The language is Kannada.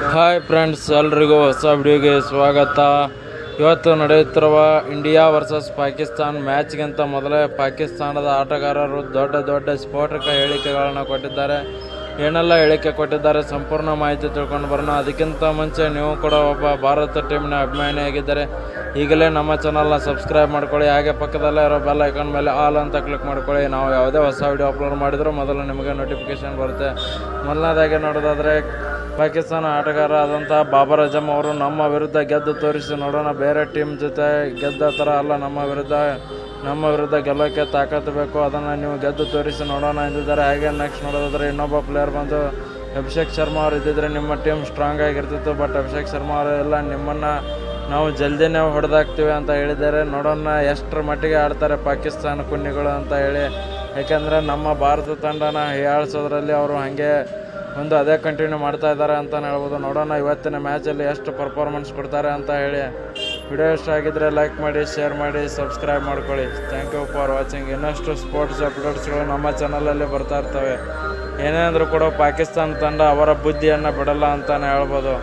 ಹಾಯ್ ಫ್ರೆಂಡ್ಸ್, ಎಲ್ರಿಗೂ ಹೊಸ ವಿಡಿಯೋಗೆ ಸ್ವಾಗತ. ಇವತ್ತು ನಡೆಯುತ್ತಿರುವ ಇಂಡಿಯಾ ವರ್ಸಸ್ ಪಾಕಿಸ್ತಾನ್ ಮ್ಯಾಚ್ಗಿಂತ ಮೊದಲೇ ಪಾಕಿಸ್ತಾನದ ಆಟಗಾರರು ದೊಡ್ಡ ಸ್ಫೋಟಕ ಹೇಳಿಕೆಗಳನ್ನು ಕೊಟ್ಟಿದ್ದಾರೆ. ಏನೆಲ್ಲ ಹೇಳಿಕೆ ಕೊಟ್ಟಿದ್ದಾರೆ ಸಂಪೂರ್ಣ ಮಾಹಿತಿ ತಿಳ್ಕೊಂಡು ಬರೋಣ. ಅದಕ್ಕಿಂತ ಮುಂಚೆ ನೀವು ಕೂಡ ಒಬ್ಬ ಭಾರತ ಟೀಮ್ನ ಅಭಿಮಾನಿಯಾಗಿದ್ದರೆ ಈಗಲೇ ನಮ್ಮ ಚಾನಲ್ನ ಸಬ್ಸ್ಕ್ರೈಬ್ ಮಾಡ್ಕೊಳ್ಳಿ. ಹಾಗೆ ಪಕ್ಕದಲ್ಲೇ ಇರೋ ಬೆಲ್ ಐಕಾನ್ ಮೇಲೆ ಆಲ್ ಅಂತ ಕ್ಲಿಕ್ ಮಾಡ್ಕೊಳ್ಳಿ. ನಾವು ಯಾವುದೇ ಹೊಸ ವಿಡಿಯೋ ಅಪ್ಲೋಡ್ ಮಾಡಿದರೂ ಮೊದಲು ನಿಮಗೆ ನೋಟಿಫಿಕೇಶನ್ ಬರುತ್ತೆ. ಮೊದಲನೇದಾಗಿ ನೋಡೋದಾದರೆ, ಪಾಕಿಸ್ತಾನ ಆಟಗಾರ ಆದಂಥ ಬಾಬರ್ ಅಜಮ್ ಅವರು ನಮ್ಮ ವಿರುದ್ಧ ಗೆದ್ದು ತೋರಿಸಿ ನೋಡೋಣ. ಬೇರೆ ಟೀಮ್ ಜೊತೆ ಗೆದ್ದ ಥರ ಅಲ್ಲ, ನಮ್ಮ ವಿರುದ್ಧ ಗೆಲ್ಲೋಕ್ಕೆ ತಾಕತ್ತು ಬೇಕು, ಅದನ್ನು ನೀವು ಗೆದ್ದು ತೋರಿಸಿ ನೋಡೋಣ ಎಂದಿದ್ದಾರೆ. ಹಾಗೆ ನೆಕ್ಸ್ಟ್ ನೋಡೋದಾದರೆ, ಇನ್ನೊಬ್ಬ ಪ್ಲೇಯರ್ ಬಂದು ಅಭಿಷೇಕ್ ಶರ್ಮಾ ಅವರು ಇದ್ದಿದ್ದರೆ ನಿಮ್ಮ ಟೀಮ್ ಸ್ಟ್ರಾಂಗ್ ಆಗಿರ್ತಿತ್ತು. ಬಟ್ ಅಭಿಷೇಕ್ ಶರ್ಮಾ ಅವರು ಎಲ್ಲ, ನಿಮ್ಮನ್ನು ನಾವು ಜಲ್ದಿನೇ ಹೊಡೆದಾಕ್ತೀವಿ ಅಂತ ಹೇಳಿದ್ದಾರೆ. ನೋಡೋಣ ಎಷ್ಟರ ಮಟ್ಟಿಗೆ ಆಡ್ತಾರೆ ಪಾಕಿಸ್ತಾನ ಕುನ್ನಿಗಳು ಅಂತ ಹೇಳಿ. ಯಾಕೆಂದರೆ ನಮ್ಮ ಭಾರತ ತಂಡನ ಹೀಯಾಳಿಸೋದ್ರಲ್ಲಿ ಅವರು ಹಾಗೆ ಅದೇ ಕಂಟಿನ್ಯೂ ಮಾಡ್ತಾ ಇದ್ದಾರೆ ಅಂತಲೇ ಹೇಳ್ಬೋದು. ನೋಡೋಣ ಇವತ್ತಿನ ಮ್ಯಾಚಲ್ಲಿ ಎಷ್ಟು ಪರ್ಫಾರ್ಮೆನ್ಸ್ ಕೊಡ್ತಾರೆ ಅಂತ ಹೇಳಿ. ವಿಡಿಯೋ ಇಷ್ಟ ಆಗಿದ್ದರೆ ಲೈಕ್ ಮಾಡಿ, ಶೇರ್ ಮಾಡಿ, ಸಬ್ಸ್ಕ್ರೈಬ್ ಮಾಡ್ಕೊಳ್ಳಿ. Thank you for watching. ಇನ್ನಷ್ಟು ಸ್ಪೋರ್ಟ್ಸ್ ಅಪ್ಡೇಟ್ಸ್ಗಳು ನಮ್ಮ ಚಾನಲಲ್ಲಿ ಬರ್ತಾ ಇರ್ತವೆ. ಏನೇ ಅಂದರೂ ಕೂಡ ಪಾಕಿಸ್ತಾನ ತಂಡ ಅವರ ಬುದ್ಧಿಯನ್ನು ಬಿಡಲ್ಲ ಅಂತಲೇ ಹೇಳ್ಬೋದು.